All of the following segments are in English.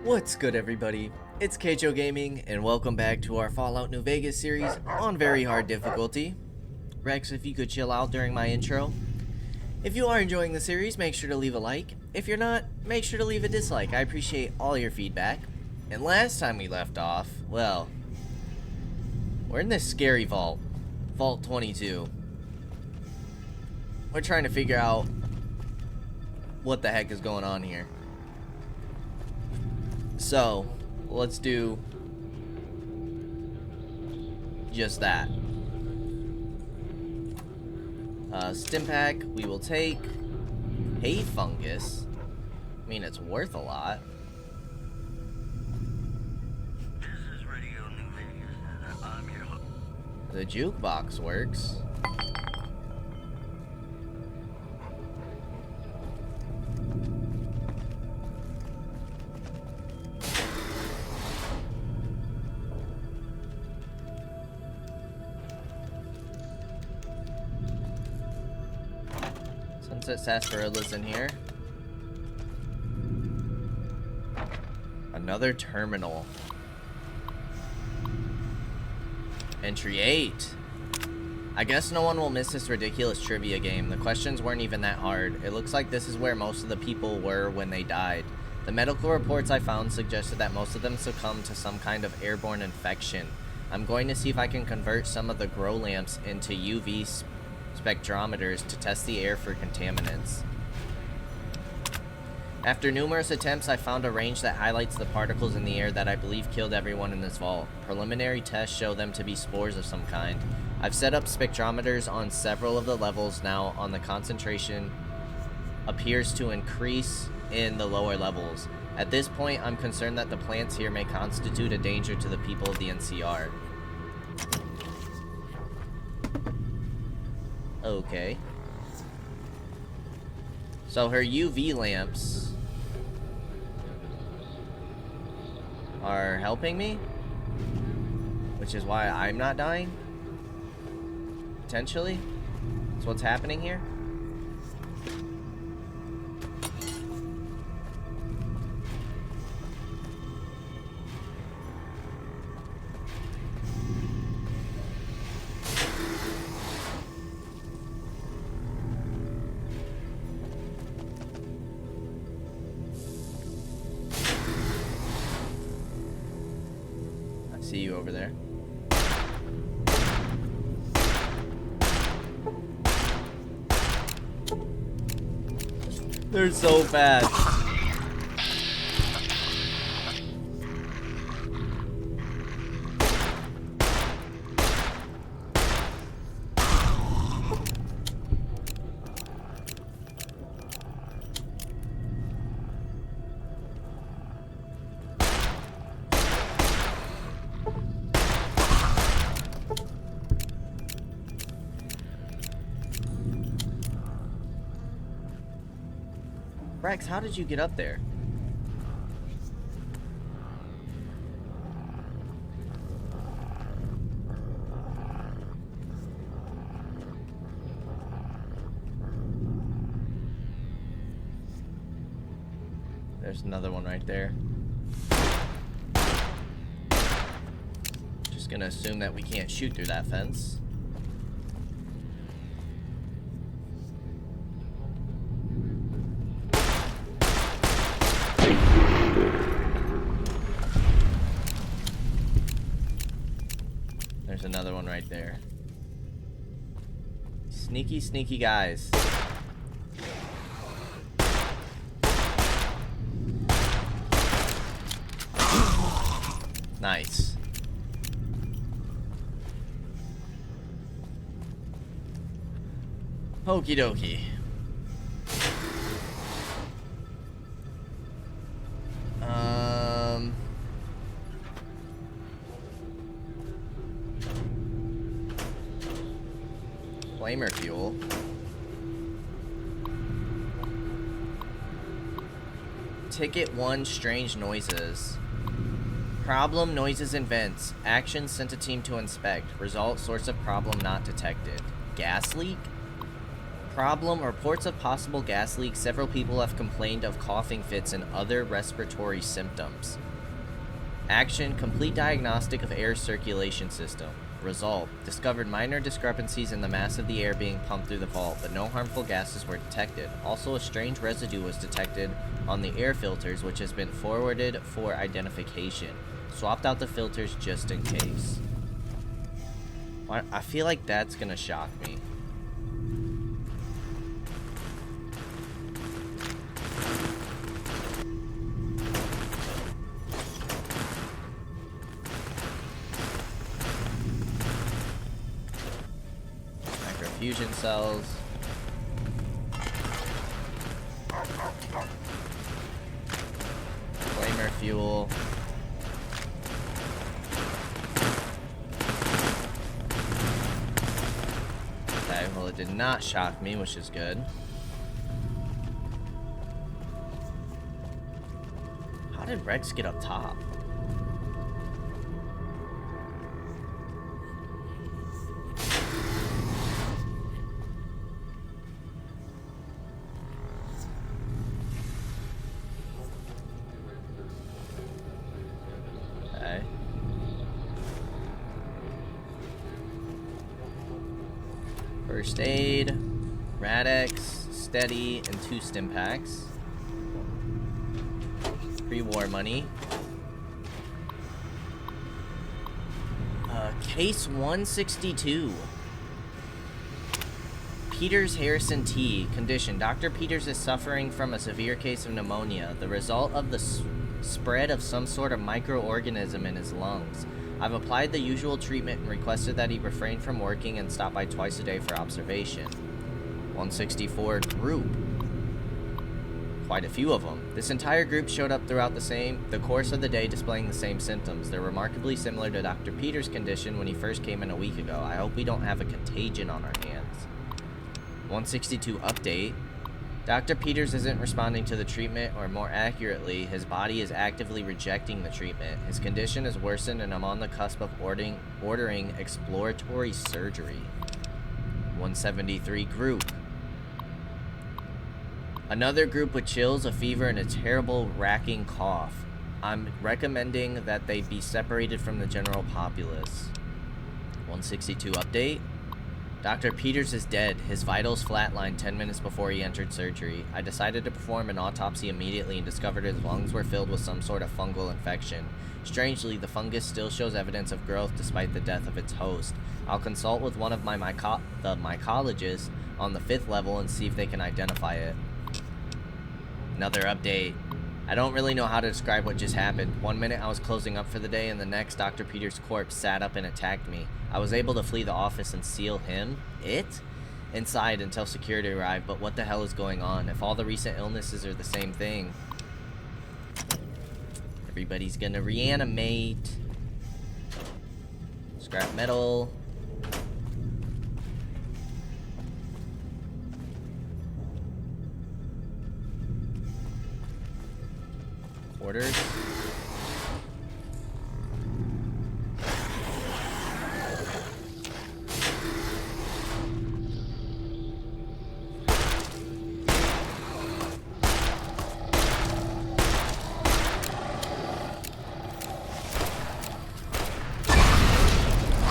What's good, everybody? It's Kaige-O Gaming, and welcome back to our Fallout New Vegas series on very hard difficulty. Rex, if you could chill out during my intro. If you are enjoying the series, make sure to leave a like. If you're not, make sure to leave a dislike. I appreciate all your feedback. And last time we left off, well, we're in this scary vault. Vault 22. We're trying to figure out what the heck is going on here. So, let's do just that. Stim pack, we will take. Hay fungus. I mean, it's worth a lot. This is Radio New Vegas, and I'm your host. The jukebox works. Sunset Sassarilla's in here. Another terminal. Entry 8. I guess no one will miss this ridiculous trivia game. The questions weren't even that hard. It looks like this is where most of the people were when they died. The medical reports I found suggested that most of them succumbed to some kind of airborne infection. I'm going to see if I can convert some of the grow lamps into UV spectrometers to test the air for contaminants. After numerous attempts, I found a range that highlights the particles in the air that I believe killed everyone in this vault. Preliminary tests show them to be spores of some kind. I've set up spectrometers on several of the levels now. On the concentration appears to increase in the lower levels. At this point, I'm concerned that the plants here may constitute a danger to the people of the NCR. Okay. So her UV lamps are helping me, which is why I'm not dying. Potentially. That's what's happening here. See you over there. They're so bad. Rex, how did you get up there? There's another one right there. Just gonna assume that we can't shoot through that fence. There's another one right there. Sneaky, sneaky guys. Nice. Okie dokie. Flamer fuel. Ticket 1, strange noises. Problem, noises and vents. Action, sent a team to inspect. Result, source of problem not detected. Gas leak? Problem, reports of possible gas leaks. Several people have complained of coughing fits and other respiratory symptoms. Action, complete diagnostic of air circulation system. Result, discovered minor discrepancies in the mass of the air being pumped through the vault, but no harmful gases were detected. Also, a strange residue was detected on the air filters, which has been forwarded for identification. Swapped out the filters just in case. I feel like that's gonna shock me. Fusion cells. Flamer fuel. Okay, well it did not shock me, which is good. How did Rex get up top? First aid, Radex, steady, and 2 stim packs. Pre-war money. Case 162. Peters Harrison T. Condition. Dr. Peters is suffering from a severe case of pneumonia, the result of the spread of some sort of microorganism in his lungs. I've applied the usual treatment and requested that he refrain from working and stop by twice a day for observation. 164 group. Quite a few of them. This entire group showed up throughout the course of the day displaying the same symptoms. They're remarkably similar to Dr. Peters' condition when he first came in a week ago. I hope we don't have a contagion on our hands. 162 update. Dr. Peters isn't responding to the treatment, or more accurately, his body is actively rejecting the treatment. His condition has worsened and I'm on the cusp of ordering exploratory surgery. 173 group. Another group with chills, a fever, and a terrible racking cough. I'm recommending that they be separated from the general populace. 162 update. Dr. Peters is dead. His vitals flatlined 10 minutes before he entered surgery. I decided to perform an autopsy immediately and discovered his lungs were filled with some sort of fungal infection. Strangely, the fungus still shows evidence of growth despite the death of its host. I'll consult with one of the mycologists on the 5th level and see if they can identify it. Another update. I don't really know how to describe what just happened. One minute I was closing up for the day, and the next Dr. Peters' corpse sat up and attacked me. I was able to flee the office and seal inside until security arrived, but what the hell is going on? If all the recent illnesses are the same thing, everybody's gonna reanimate. Scrap metal. Quarters.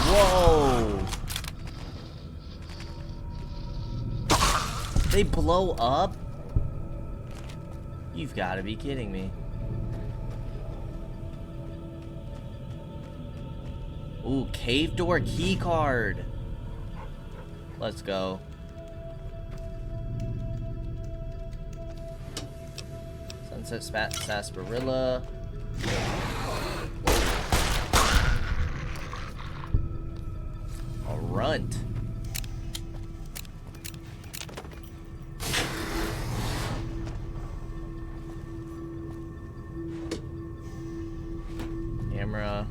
Whoa! They blow up? You've got to be kidding me. Ooh, cave door key card. Let's go. Sunset sarsaparilla. A runt. Camera.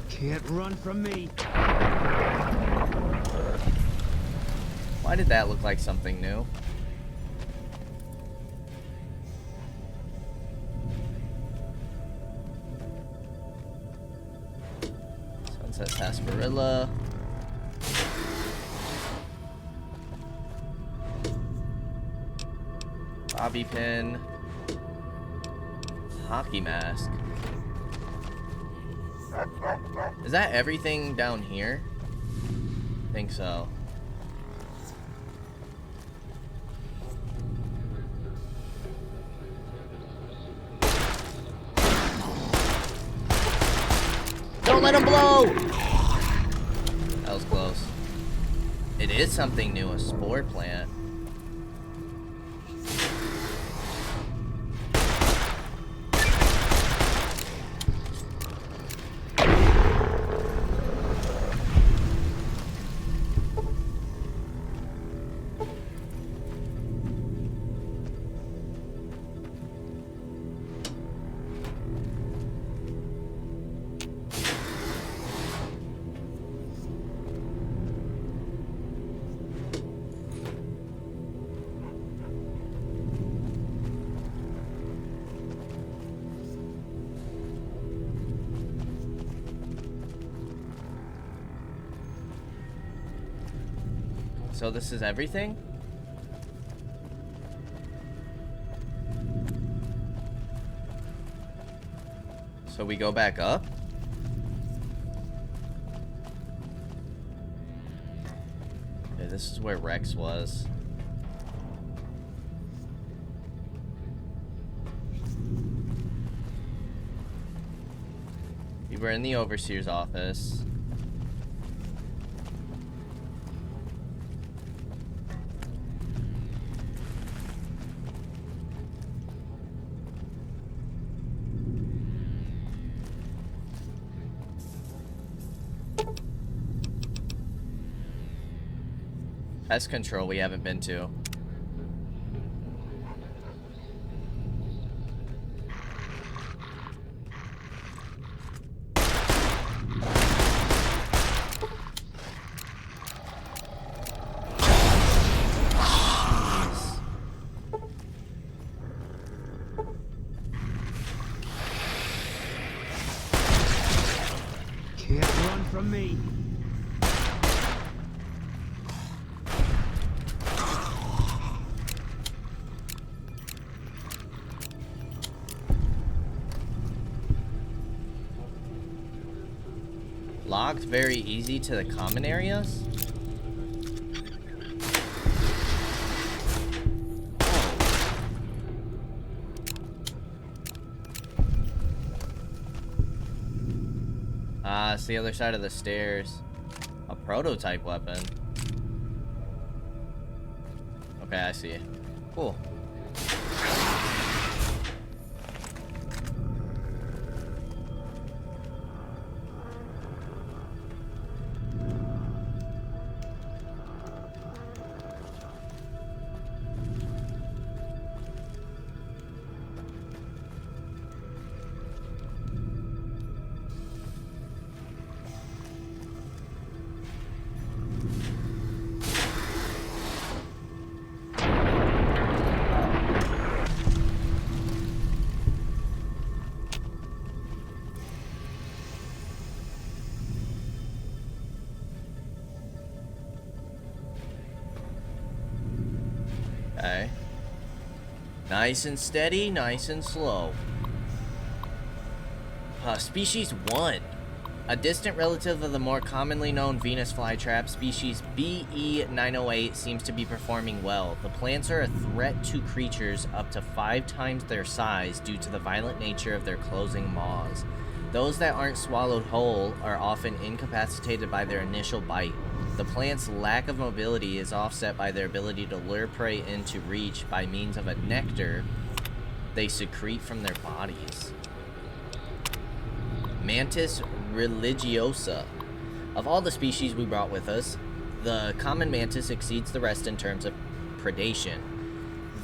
Can't run from me. Why did that look like something new? Princess Sarsaparilla. Bobby pin. Hockey mask. Is that everything down here? I think so. Don't let him blow! That was close. It is something new, a spore plant. So this is everything? So we go back up? Okay, this is where Rex was. We were in the Overseer's office. Pest control we haven't been to. Can't run from me. Locked very easy to the common areas? Ah, it's the other side of the stairs. A prototype weapon. Okay, I see. Cool. Okay. Nice and steady, nice and slow. Species 1. A distant relative of the more commonly known Venus flytrap, species BE908, seems to be performing well. The plants are a threat to creatures up to 5 times their size due to the violent nature of their closing maws. Those that aren't swallowed whole are often incapacitated by their initial bite. The plant's lack of mobility is offset by their ability to lure prey into reach by means of a nectar they secrete from their bodies. Mantis religiosa. Of all the species we brought with us, the common mantis exceeds the rest in terms of predation.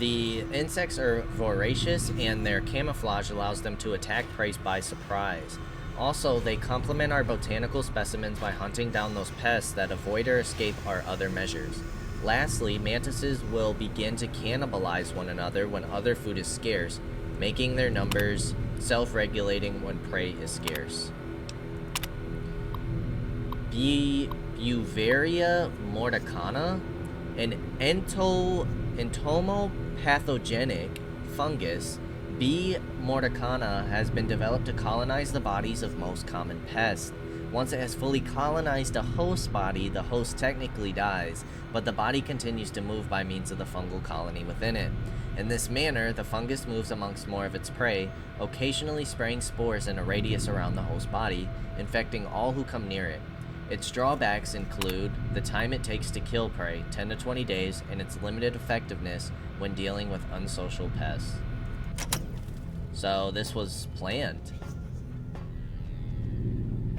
The insects are voracious, and their camouflage allows them to attack prey by surprise. Also, they complement our botanical specimens by hunting down those pests that avoid or escape our other measures. Lastly, mantises will begin to cannibalize one another when other food is scarce, making their numbers self-regulating when prey is scarce. Beauveria mordicana, an entomopathogenic fungus. B. mordicana has been developed to colonize the bodies of most common pests. Once it has fully colonized a host body, the host technically dies, but the body continues to move by means of the fungal colony within it. In this manner, the fungus moves amongst more of its prey, occasionally spraying spores in a radius around the host body, infecting all who come near it. Its drawbacks include the time it takes to kill prey, 10 to 20 days, and its limited effectiveness when dealing with unsocial pests. So this was planned.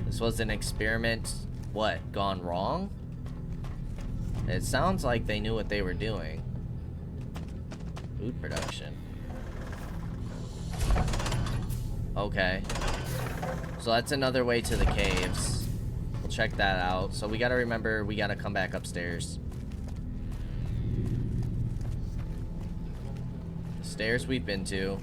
This was an experiment, what, gone wrong? It sounds like they knew what they were doing. Food production. Okay. So that's another way to the caves. We'll check that out. So we gotta remember, we gotta come back upstairs. The stairs we've been to.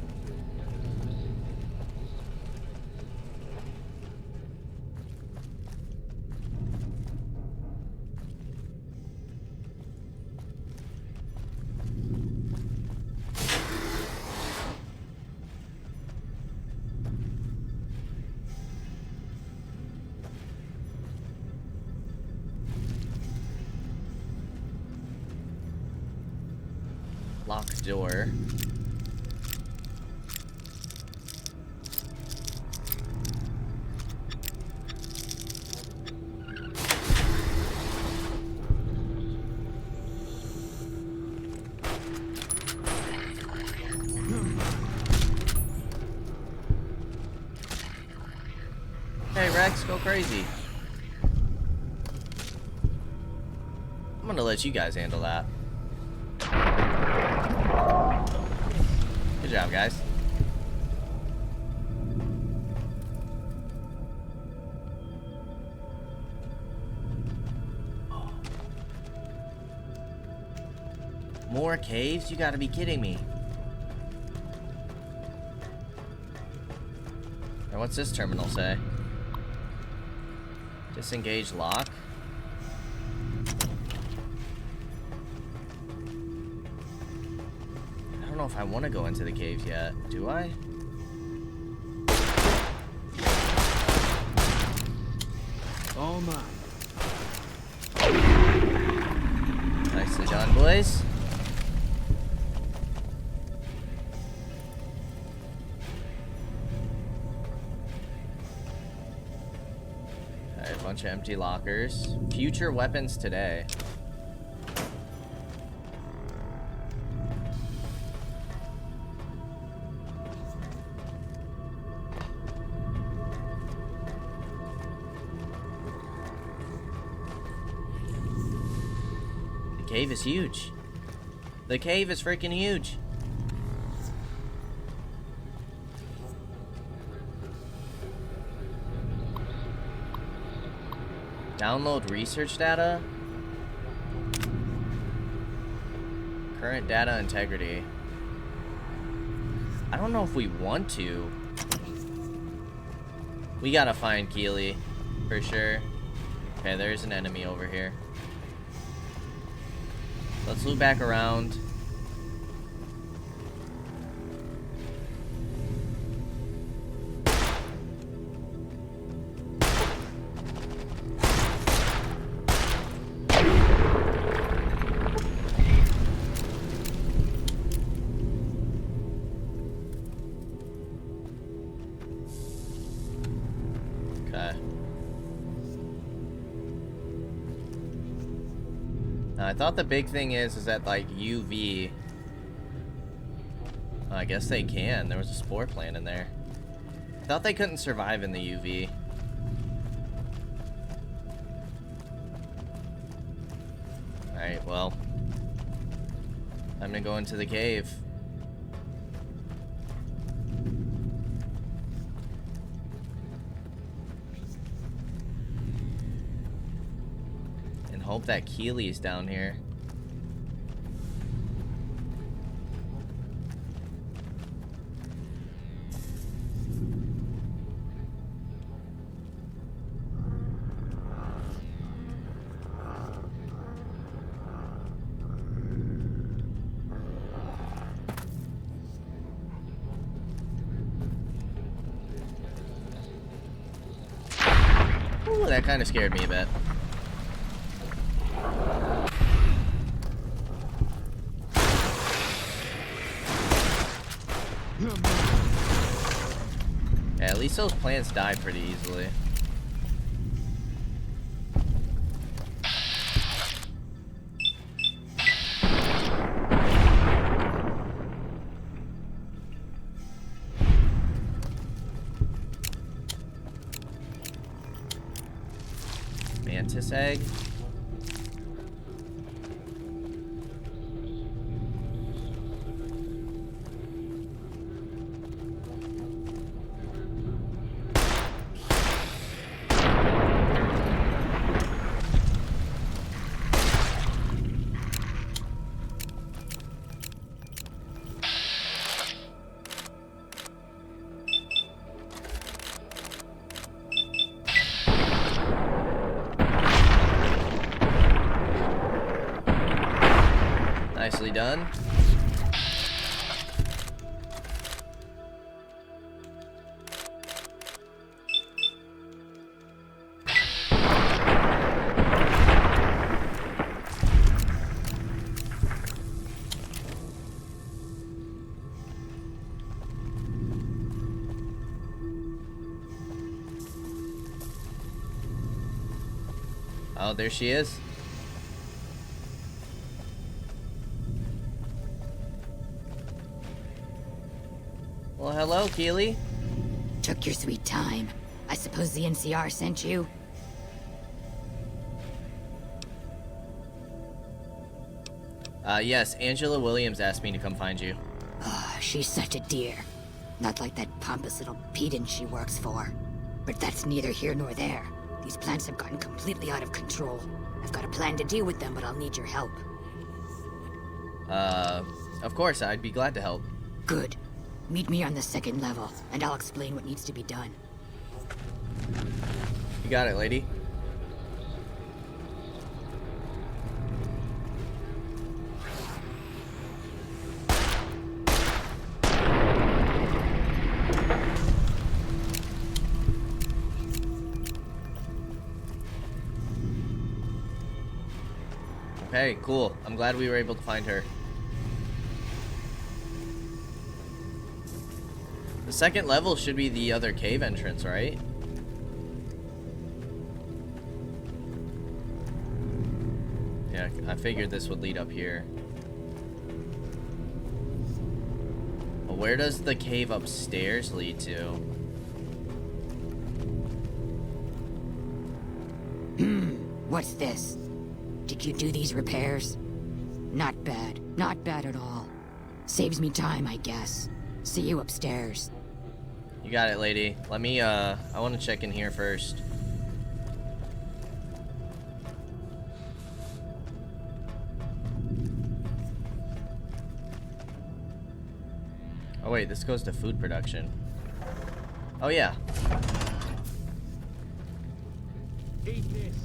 Locked door. Hey Rex, go crazy. I'm gonna let you guys handle that. Good job, guys. More caves? You gotta be kidding me. Or what's this terminal say? Disengage lock. I don't know if I want to go into the caves yet. Do I? All mine. Nicely done, boys. Alright, a bunch of empty lockers. Future weapons today. The cave is huge. The cave is freaking huge. Download research data. Current data integrity. I don't know if we want to. We gotta find Keely, for sure. Okay, there's an enemy over here. Let's loop back around. Okay. Now, I thought the big thing is that like UV. I guess they can. There was a spore plant in there. I thought they couldn't survive in the UV. Alright, well. Time to go into the cave. And hope that Keely's down here. Ooh, that kind of scared me a bit. Yeah, at least those plants die pretty easily. Mantis egg. Nicely done. Oh, there she is. Well, hello, Keely. Took your sweet time. I suppose the NCR sent you? Yes, Angela Williams asked me to come find you. Oh, she's such a dear. Not like that pompous little pedant she works for. But that's neither here nor there. These plants have gotten completely out of control. I've got a plan to deal with them, but I'll need your help. Of course, I'd be glad to help. Good. Meet me on the second level, and I'll explain what needs to be done. You got it, lady. Okay, cool. I'm glad we were able to find her. The second level should be the other cave entrance, right? Yeah, I figured this would lead up here. But where does the cave upstairs lead to? What's this? Did you do these repairs? Not bad. Not bad at all. Saves me time, I guess. See you upstairs. You got it, lady. Let me, I want to check in here first. Oh wait, this goes to food production. Oh yeah. Eat this.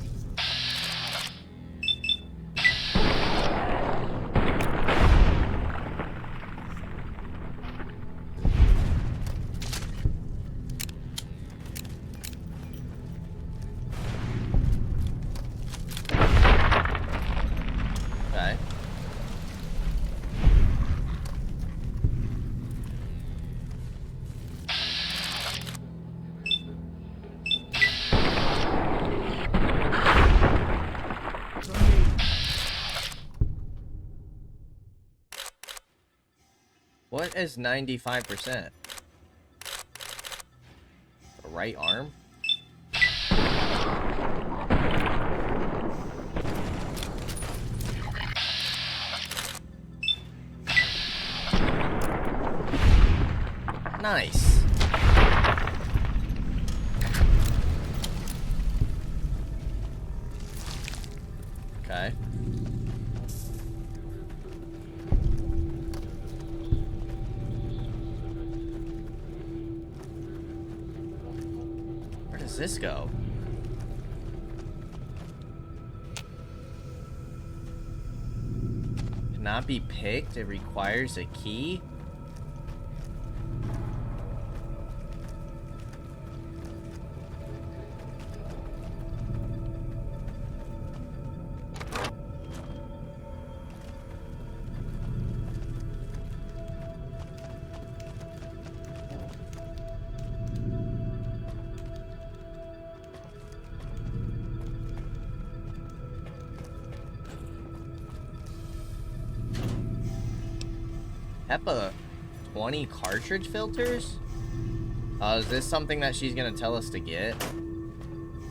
Okay. What is 95%? The right arm? Nice. Okay. Where does this go? Cannot be picked. It requires a key. HEPA 20 cartridge filters? Is this something that she's gonna tell us to get?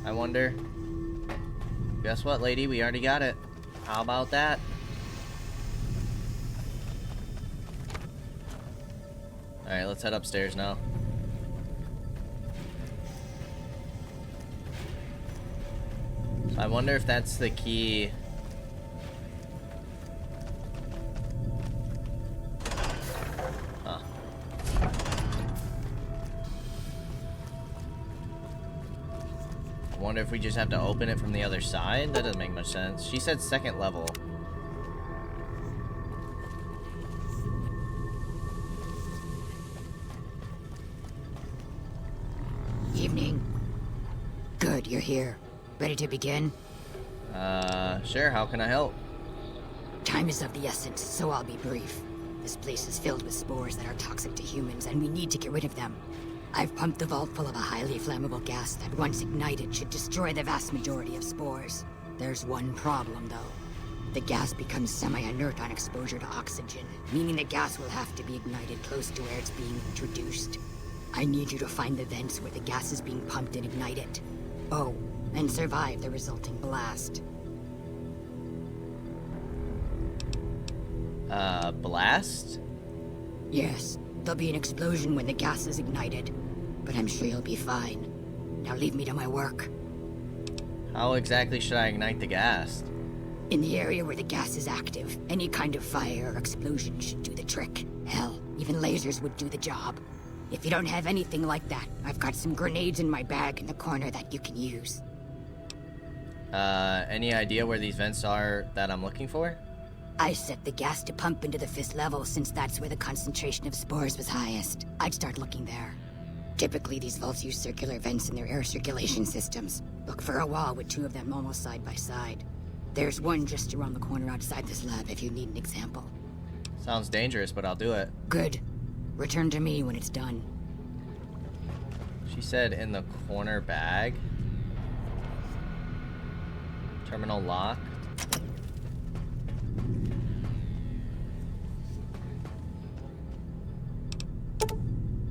I wonder. Guess what, lady? We already got it. How about that? Alright, let's head upstairs now. So I wonder if that's the key. Huh. I wonder if we just have to open it from the other side? That doesn't make much sense. She said second level. Evening. Good, you're here. Ready to begin? Sure, how can I help? Time is of the essence, so I'll be brief. This place is filled with spores that are toxic to humans, and we need to get rid of them. I've pumped the vault full of a highly flammable gas that, once ignited, should destroy the vast majority of spores. There's one problem, though. The gas becomes semi-inert on exposure to oxygen, meaning the gas will have to be ignited close to where it's being introduced. I need you to find the vents where the gas is being pumped and ignite it. Oh, and survive the resulting blast. Blast? Yes, there'll be an explosion when the gas is ignited, but I'm sure you'll be fine. Now leave me to my work. How exactly should I ignite the gas? In the area where the gas is active, any kind of fire or explosion should do the trick. Hell, even lasers would do the job. If you don't have anything like that, I've got some grenades in my bag in the corner that you can use. Any idea where these vents are that I'm looking for? I set the gas to pump into the 5th level since that's where the concentration of spores was highest. I'd start looking there. Typically, these vaults use circular vents in their air circulation systems. Look for a wall with 2 of them almost side by side. There's one just around the corner outside this lab if you need an example. Sounds dangerous, but I'll do it. Good. Return to me when it's done. She said in the corner bag. Terminal locked.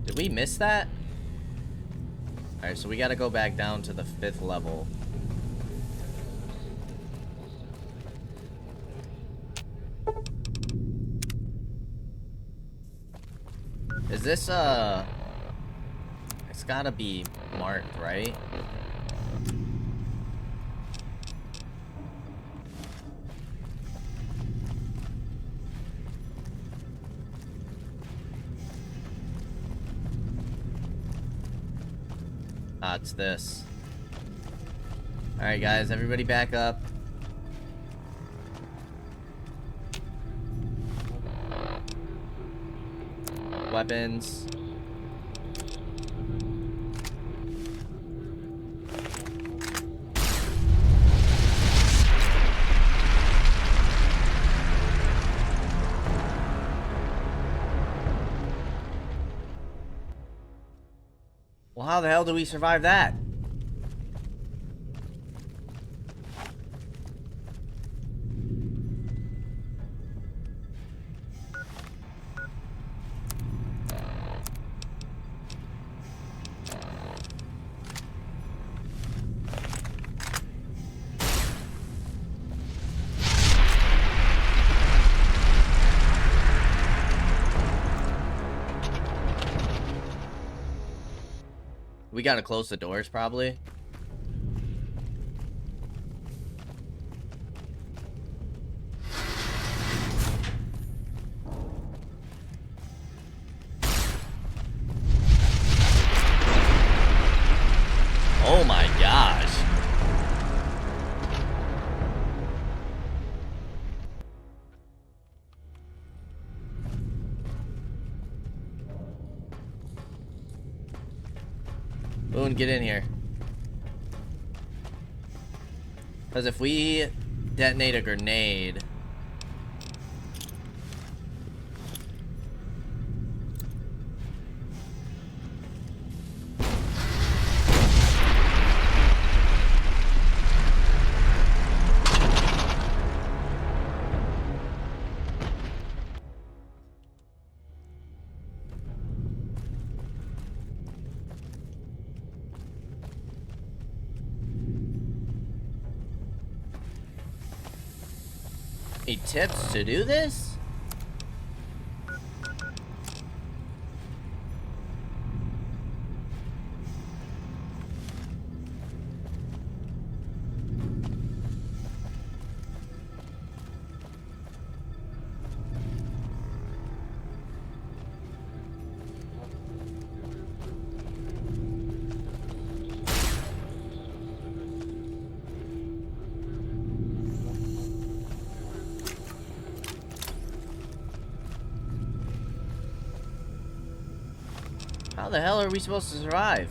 Did we miss that? Alright, so we gotta go back down to the 5th level. Is this, it's gotta be marked, right? Ah, it's this. Alright, guys, everybody back up. Weapons. Well, how the hell do we survive that? We gotta close the doors, probably. Oh my gosh. Boone, get in here. Because if we detonate a grenade... Any tips to do this? How the hell are we supposed to survive?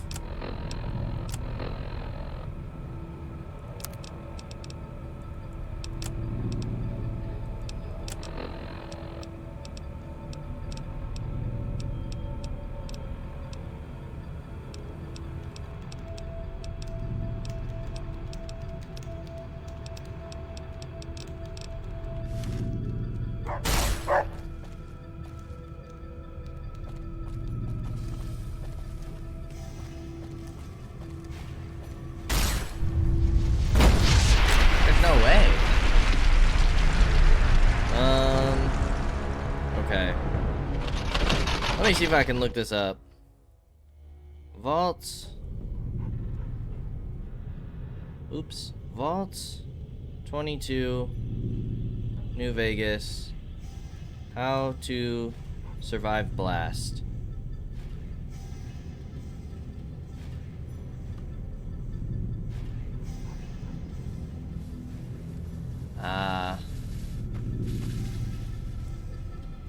No way. Okay. Let me see if I can look this up. Vaults. Oops. Vaults. 22. New Vegas. How to survive blast.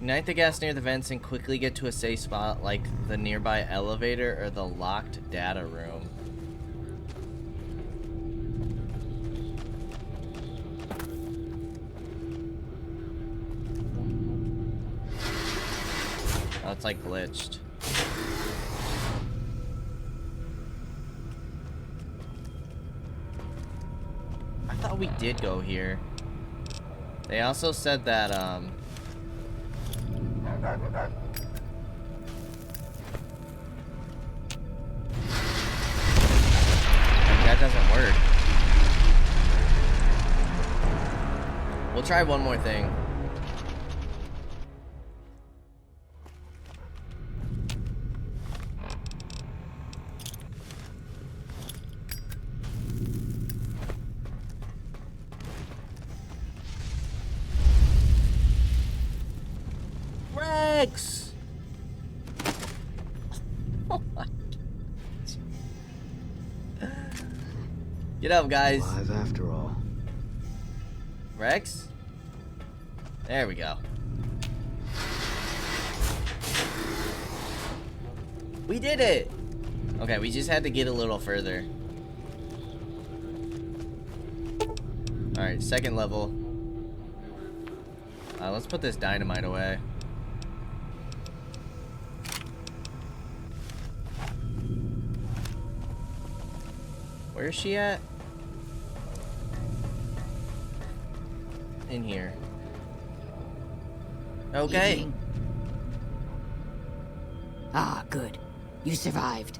Ignite the gas near the vents and quickly get to a safe spot like the nearby elevator or the locked data room. Oh, it's like glitched. I thought we did go here. They also said that, that doesn't work. We'll try one more thing. Rex! Oh my God. Get up, guys. Alive after all. Rex? There we go. We did it! Okay, we just had to get a little further. Alright, second level. Let's put this dynamite away. Where is she at? In here. Okay. Evening. Ah, good. You survived.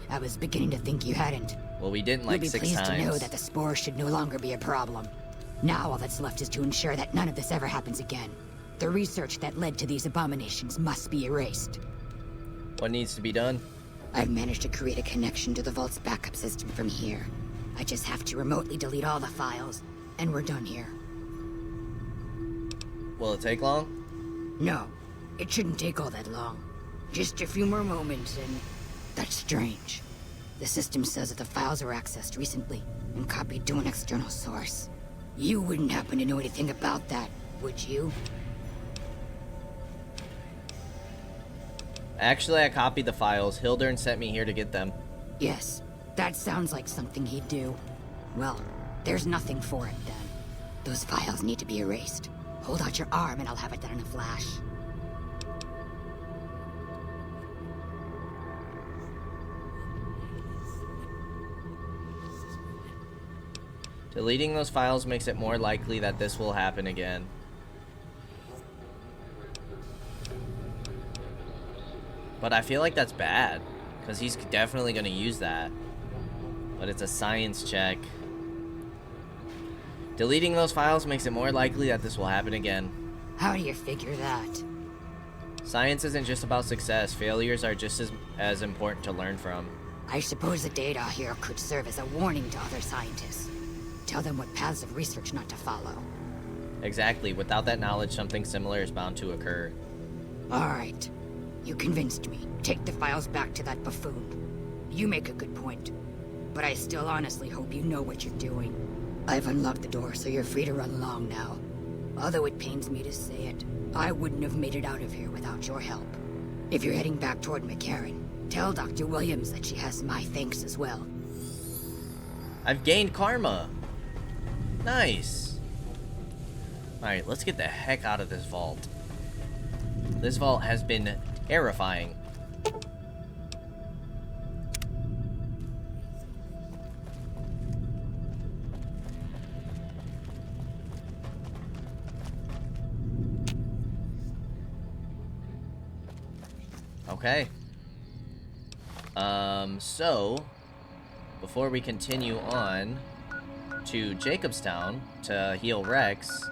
I was beginning to think you hadn't. Well, we didn't like You'll be 6 pleased times. to know that the spore should no longer be a problem. Now all that's left is to ensure that none of this ever happens again. The research that led to these abominations must be erased. What needs to be done? I've managed to create a connection to the Vault's backup system from here. I just have to remotely delete all the files, and we're done here. Will it take long? No, it shouldn't take all that long. Just a few more moments, and that's strange. The system says that the files were accessed recently and copied to an external source. You wouldn't happen to know anything about that, would you? Actually, I copied the files. Hildern sent me here to get them. Yes, that sounds like something he'd do. Well, there's nothing for it then. Those files need to be erased. Hold out your arm and I'll have it done in a flash. Deleting those files makes it more likely that this will happen again. But I feel like that's bad, because he's definitely going to use that. But it's a science check. Deleting those files makes it more likely that this will happen again. How do you figure that? Science isn't just about success. Failures are just as important to learn from. I suppose the data here could serve as a warning to other scientists. Tell them what paths of research not to follow. Exactly. Without that knowledge, something similar is bound to occur. Alright. You convinced me. Take the files back to that buffoon. You make a good point. But I still honestly hope you know what you're doing. I've unlocked the door, so you're free to run along now. Although it pains me to say it, I wouldn't have made it out of here without your help. If you're heading back toward McCarran, tell Dr. Williams that she has my thanks as well. I've gained karma. Nice. Alright, let's get the heck out of this vault. This vault has been terrifying. Okay. So, before we continue on to Jacobstown to heal Rex,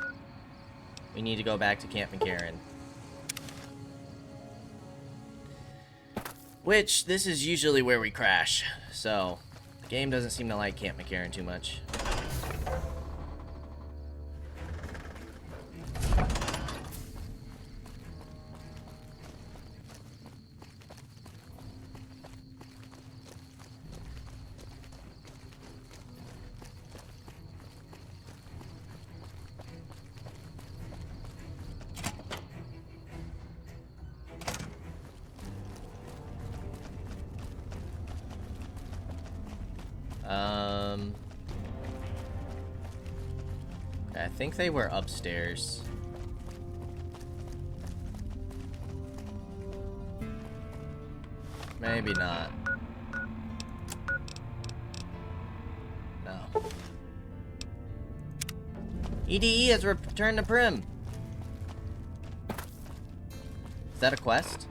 we need to go back to Camp McCarran. Which, this is usually where we crash, so the game doesn't seem to like Camp McCarran too much. I think they were upstairs. Maybe not. No. EDE has returned to Prim. Is that a quest?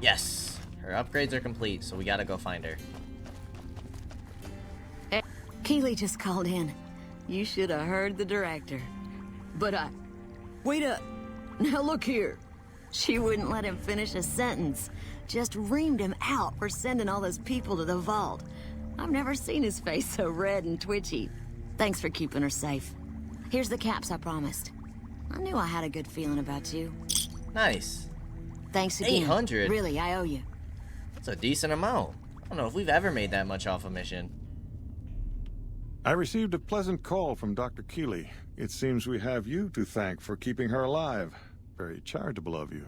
Yes. Her upgrades are complete, so we gotta go find her. Keeley just called in. You should have heard the director. But wait up. Now look here. She wouldn't let him finish a sentence. Just reamed him out for sending all those people to the vault. I've never seen his face so red and twitchy. Thanks for keeping her safe. Here's the caps I promised. I knew I had a good feeling about you. Nice. Thanks again. 800? Really, I owe you. That's a decent amount. I don't know if we've ever made that much off a mission. I received a pleasant call from Dr. Keeley. It seems we have you to thank for keeping her alive. Very charitable of you.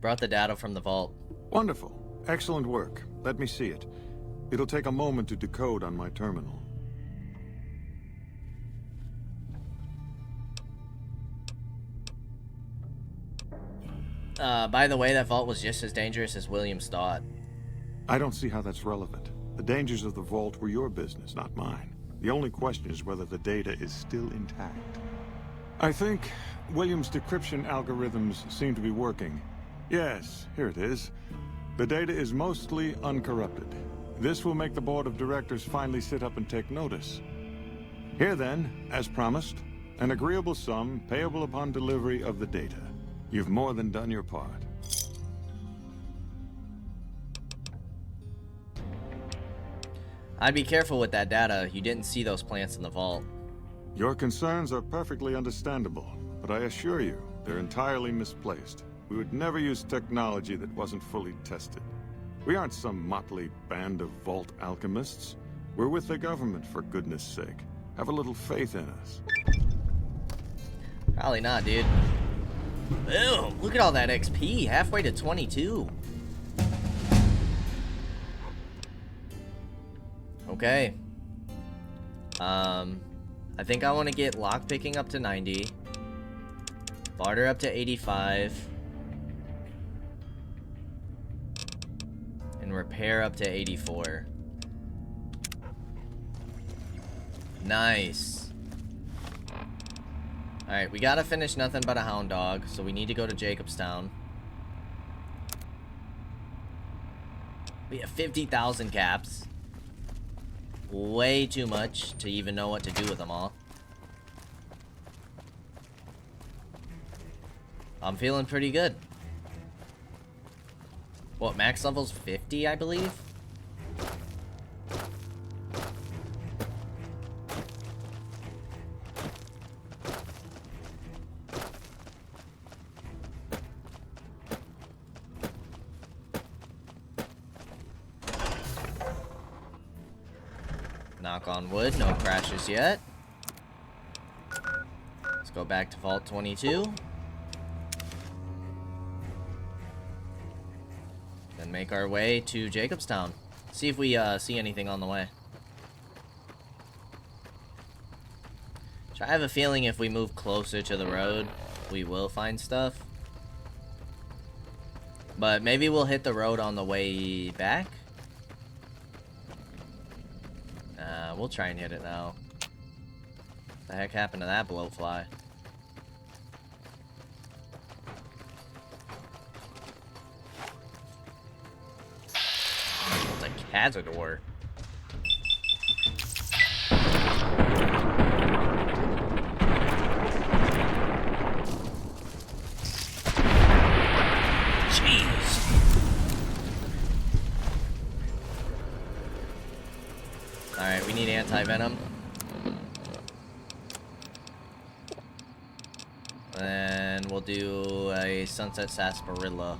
Brought the data from the vault. Wonderful. Excellent work. Let me see it. It'll take a moment to decode on my terminal. By the way, that vault was just as dangerous as Williams thought. I don't see how that's relevant. The dangers of the vault were your business, not mine. The only question is whether the data is still intact. I think Williams' decryption algorithms seem to be working. Yes, here it is. The data is mostly uncorrupted. This will make the board of directors finally sit up and take notice. Here then, as promised, an agreeable sum payable upon delivery of the data. You've more than done your part. I'd be careful with that data. You didn't see those plants in the vault. Your concerns are perfectly understandable, but I assure you, they're entirely misplaced. We would never use technology that wasn't fully tested. We aren't some motley band of vault alchemists. We're with the government, for goodness sake. Have a little faith in us. Probably not, dude. Boom! Look at all that XP. Halfway to 22. Okay. I think I want to get lockpicking up to 90. Barter up to 85. And repair up to 84. Nice. Alright, we gotta finish nothing but a hound dog, so we need to go to Jacobstown. We have 50,000 caps. way too much to even know what to do with them all. I'm feeling pretty good. What, max level's 50, I believe? Knock on wood, no crashes yet. Let's go back to Vault 22. Then make our way to Jacobstown. See if we see anything on the way. So I have a feeling if we move closer to the road, we will find stuff. But maybe we'll hit the road on the way back. We'll try and hit it now. What the heck happened to that blowfly? It's a Cazador. Alright, we need anti-venom. And we'll do a Sunset Sarsaparilla.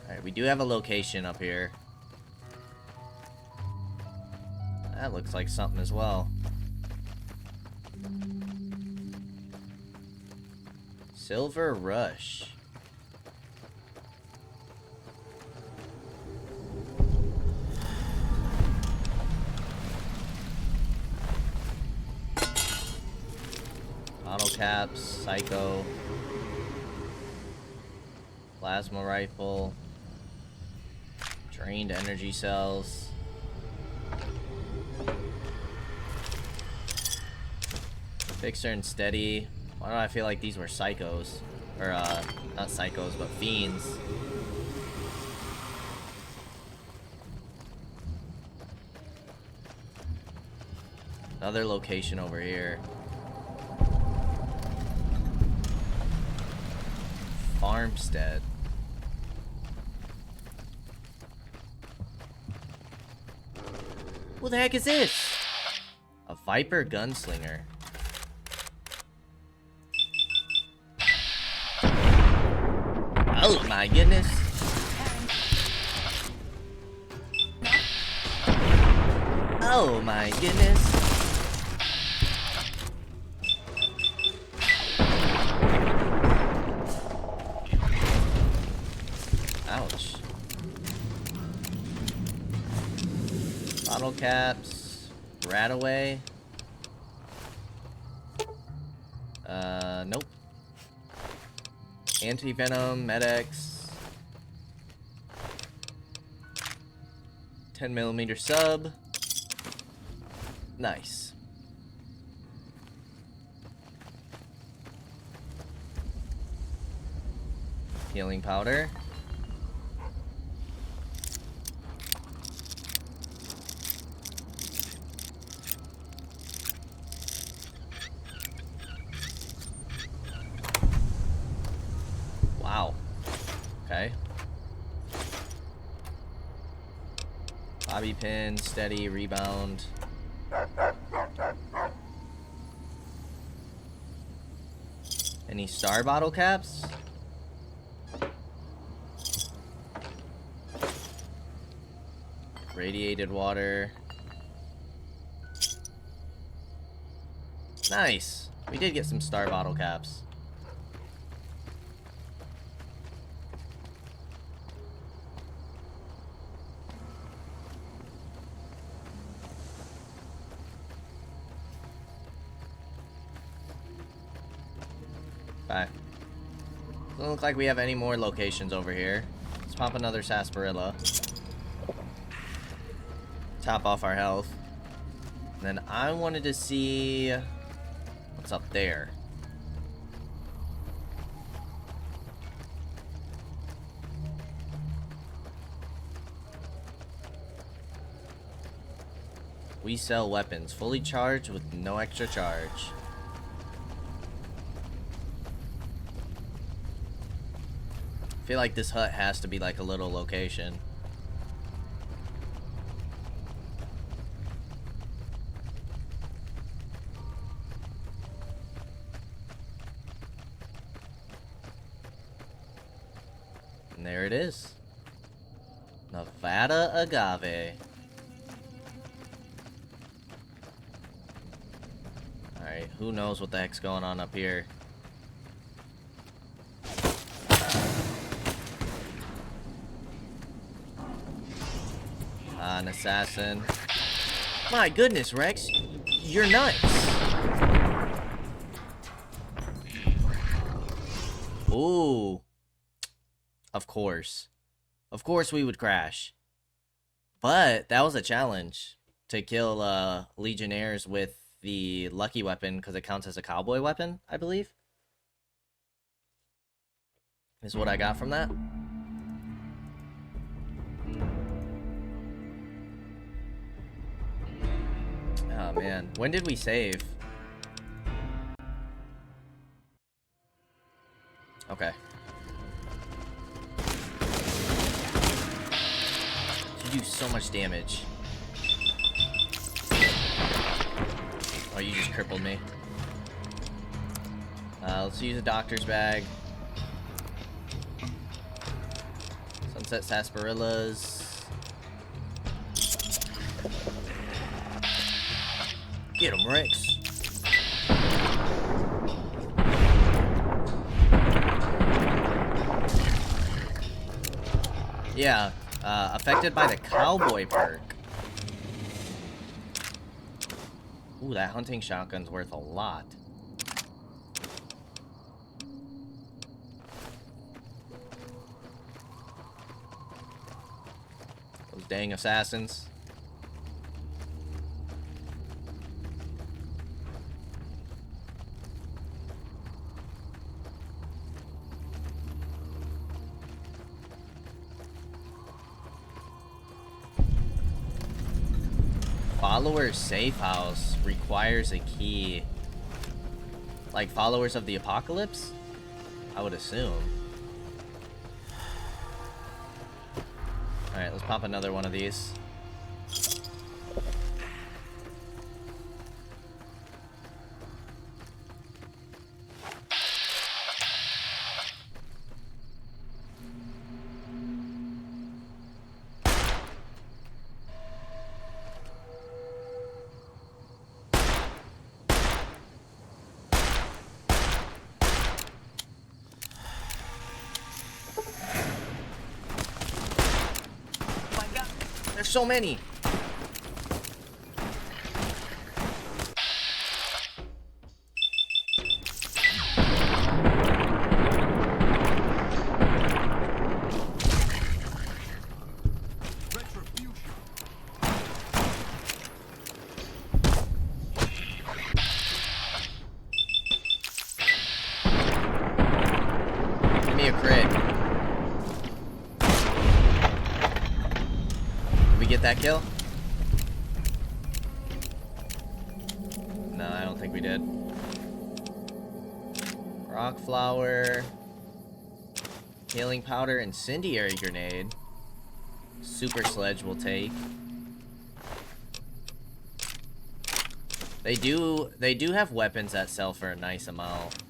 Alright, we do have a location up here. That looks like something as well. Silver Rush. Auto caps, psycho, plasma rifle, drained energy cells, fixer and steady. Why do I feel like these were psychos? Or, not psychos, but fiends. Another location over here. Farmstead. What the heck is this? A Viper gunslinger. Oh my goodness. Oh my goodness. Ouch. Bottle caps. Rat away. Nope. Anti-venom, Med-X. 10mm sub. Nice. Healing powder. Wow. Okay. Bobby pin, steady, rebound. Any star bottle caps? Radiated water. Nice. We did get some star bottle caps. Okay. Doesn't look like we have any more locations over here. Let's pop another sarsaparilla. Top off our health. And then I wanted to see what's up there. We sell weapons, fully charged with no extra charge. I feel like this hut has to be like a little location. And there it is. Nevada agave. Alright, who knows what the heck's going on up here? An assassin. My goodness, Rex. You're nuts. Ooh. Of course. Of course we would crash. But that was a challenge to kill legionnaires with the lucky weapon because it counts as a cowboy weapon, I believe. Is what I got from that. Oh man, when did we save? Okay. You do so much damage. Oh, you just crippled me. Let's use a doctor's bag. Sunset sarsaparillas. Get him, Rex. Yeah, affected by the cowboy perk. Ooh, that hunting shotgun's worth a lot. Those dang assassins. Follower's safe house requires a key. Like followers of the apocalypse? I would assume. Alright, let's pop another one of these. There's so many. Give me a crit. Get that kill? No, I don't think we did. Rock flower, healing powder, incendiary grenade. Super sledge will take. They do have weapons that sell for a nice amount.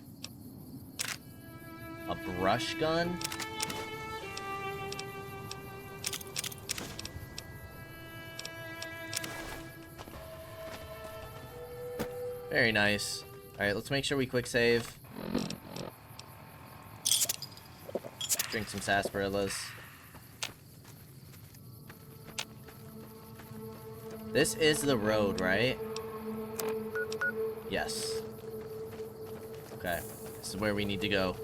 A brush gun. Very nice. Alright, let's make sure we quick save. Drink some sarsaparillas. This is the road, right? Yes. Okay. This is where we need to go.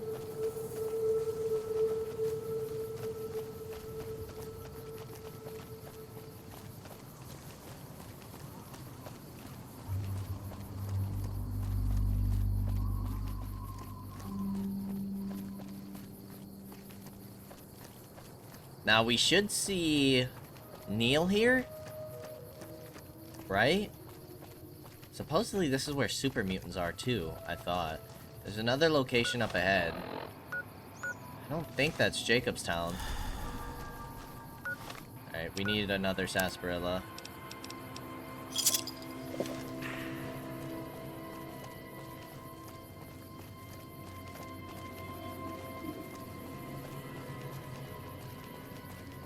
Now we should see Neil here. Right? Supposedly this is where super mutants are too, I thought. There's another location up ahead. I don't think that's Jacobstown. Alright, we need another sarsaparilla.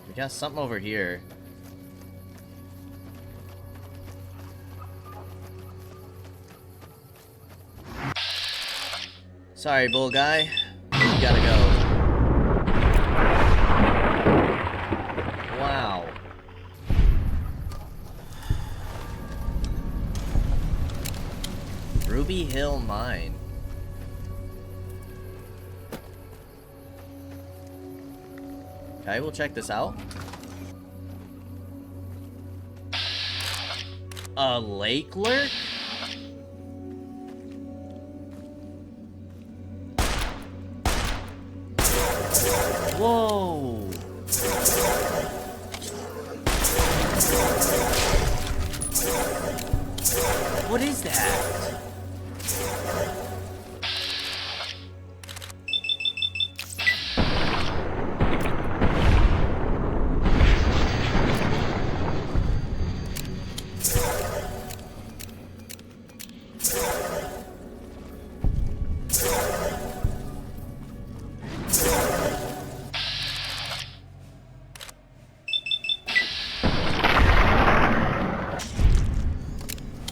We got something over here. Sorry, bull guy. You gotta go. Wow. Ruby Hill Mine. Okay, we'll check this out. A lake lurk? Whoa! What is that?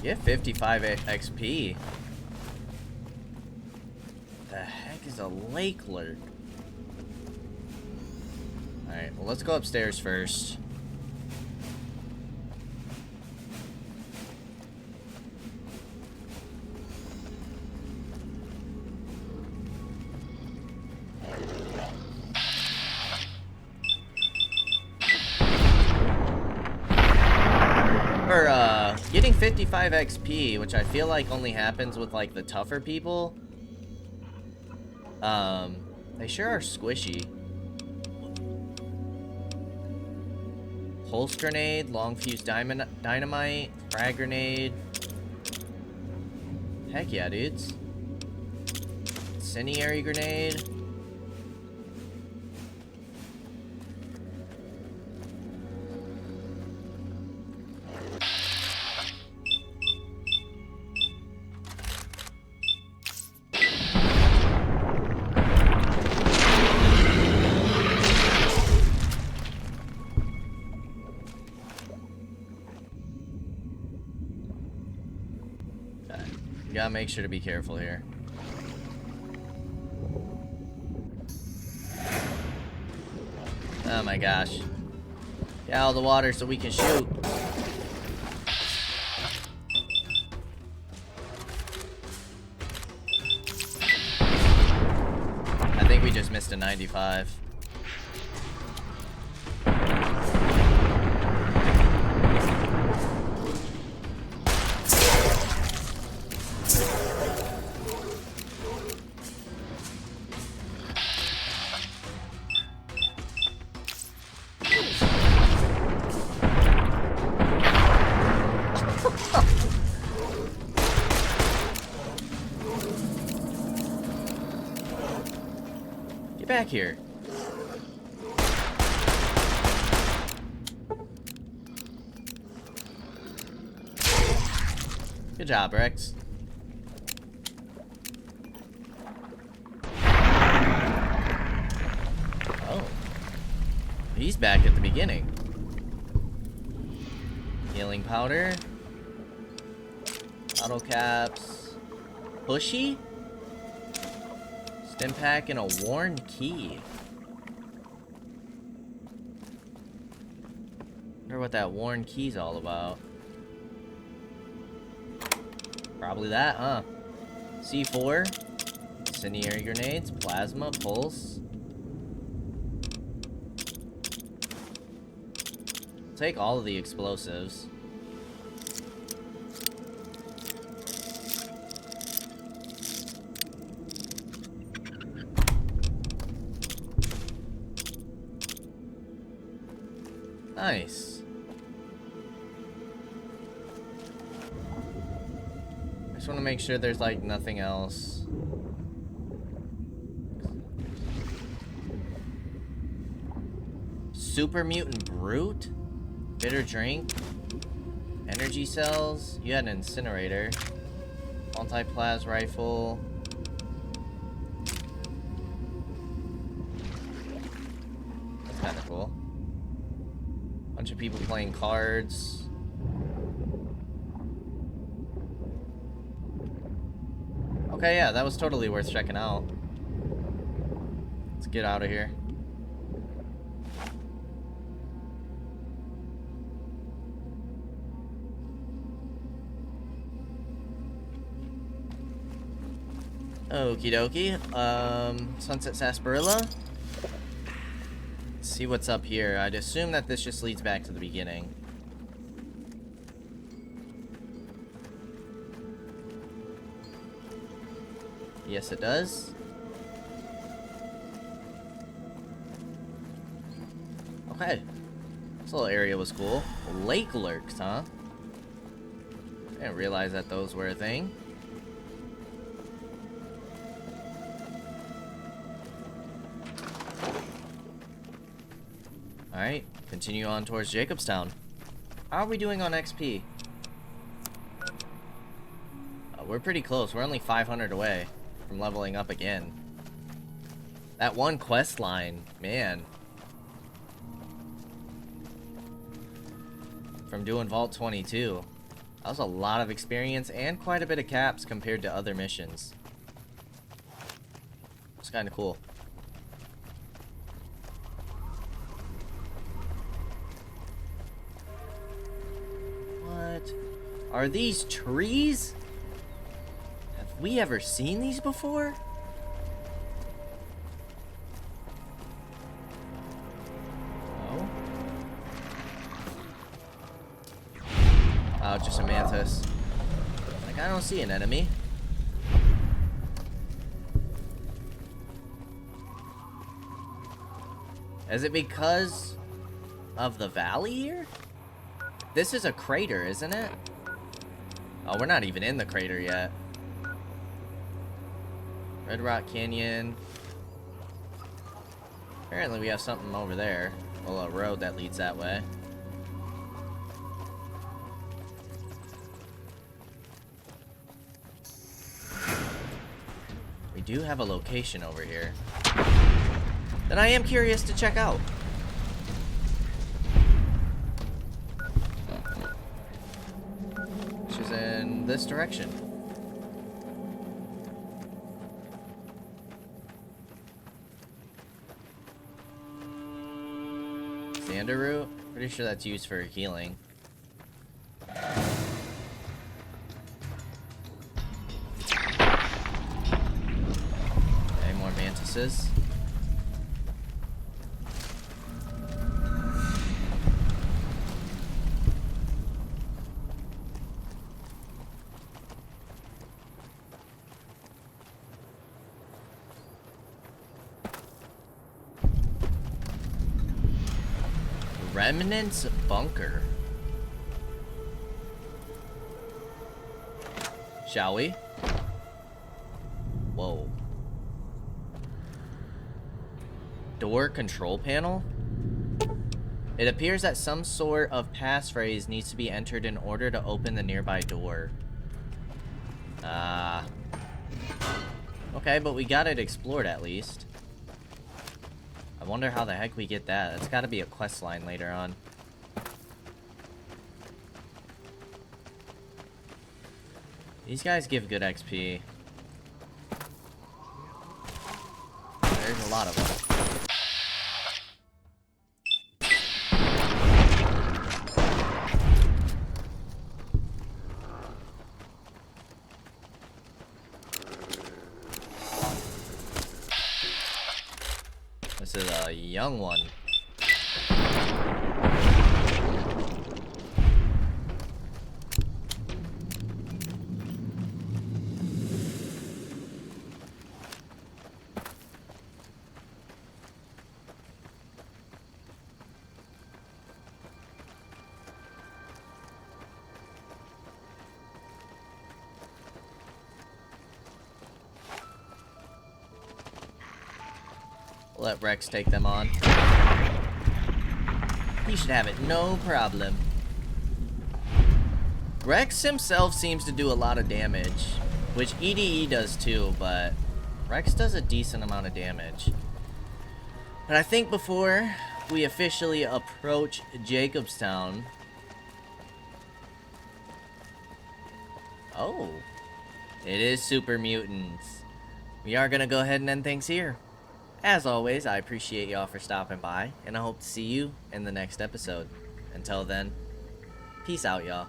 Get 55 XP. The heck is a lake lurk? Alright, well, let's go upstairs first. Getting 55 XP, which I feel like only happens with like the tougher people. They sure are squishy. Pulse grenade, long fuse dynamite, frag grenade. Heck yeah, dudes. Incendiary grenade. You gotta make sure to be careful here. Oh my gosh. Get out of the water so we can shoot. I think we just missed a 95. Back here. Good job, Rex. Oh. He's back at the beginning. Healing powder. Auto caps. Bushy? Stim pack and a worn key. Wonder what that worn key's all about. Probably that, huh? C4, incendiary grenades, plasma, pulse. Take all of the explosives. Nice. want to make sure there's like nothing else. Super mutant brute? Bitter drink? Energy cells? You had an incinerator. Multi-plas rifle. That's kind of cool. Bunch of people playing cards. Okay, yeah, that was totally worth checking out. Let's get out of here. Okie dokie. Sunset Sarsaparilla. Let's see what's up here. I'd assume that this just leads back to the beginning. Yes, it does. Okay. This little area was cool. Lake lurks, huh? I didn't realize that those were a thing. Alright, continue on towards Jacobstown. How are we doing on XP? We're pretty close. We're only 500 away from leveling up again. That one quest line, man. From doing Vault 22. That was a lot of experience and quite a bit of caps compared to other missions. It's kind of cool. What? Are these trees? Have we ever seen these before? Oh. Oh, just a mantis. Like, I don't see an enemy. Is it because of the valley here? This is a crater, isn't it? Oh, we're not even in the crater yet. Red Rock Canyon. Apparently we have something over there. Well, a road that leads that way. We do have a location over here that I am curious to check out. Which is in this direction. Xander root? Pretty sure that's used for healing. Okay, more mantises. Remnants bunker. Shall we? Whoa. Door control panel? It appears that some sort of passphrase needs to be entered in order to open the nearby door. Okay, but we got it explored at least. I wonder how the heck we get that. That's gotta be a quest line later on. These guys give good XP. There's a lot of them. This is a young one. Let Rex take them on. He should have it, no problem. Rex himself seems to do a lot of damage, which EDE does too, but Rex does a decent amount of damage. But I think before we officially approach Jacobstown... Oh, it is Super Mutants. We are going to go ahead and end things here. As always, I appreciate y'all for stopping by, and I hope to see you in the next episode. Until then, peace out, y'all.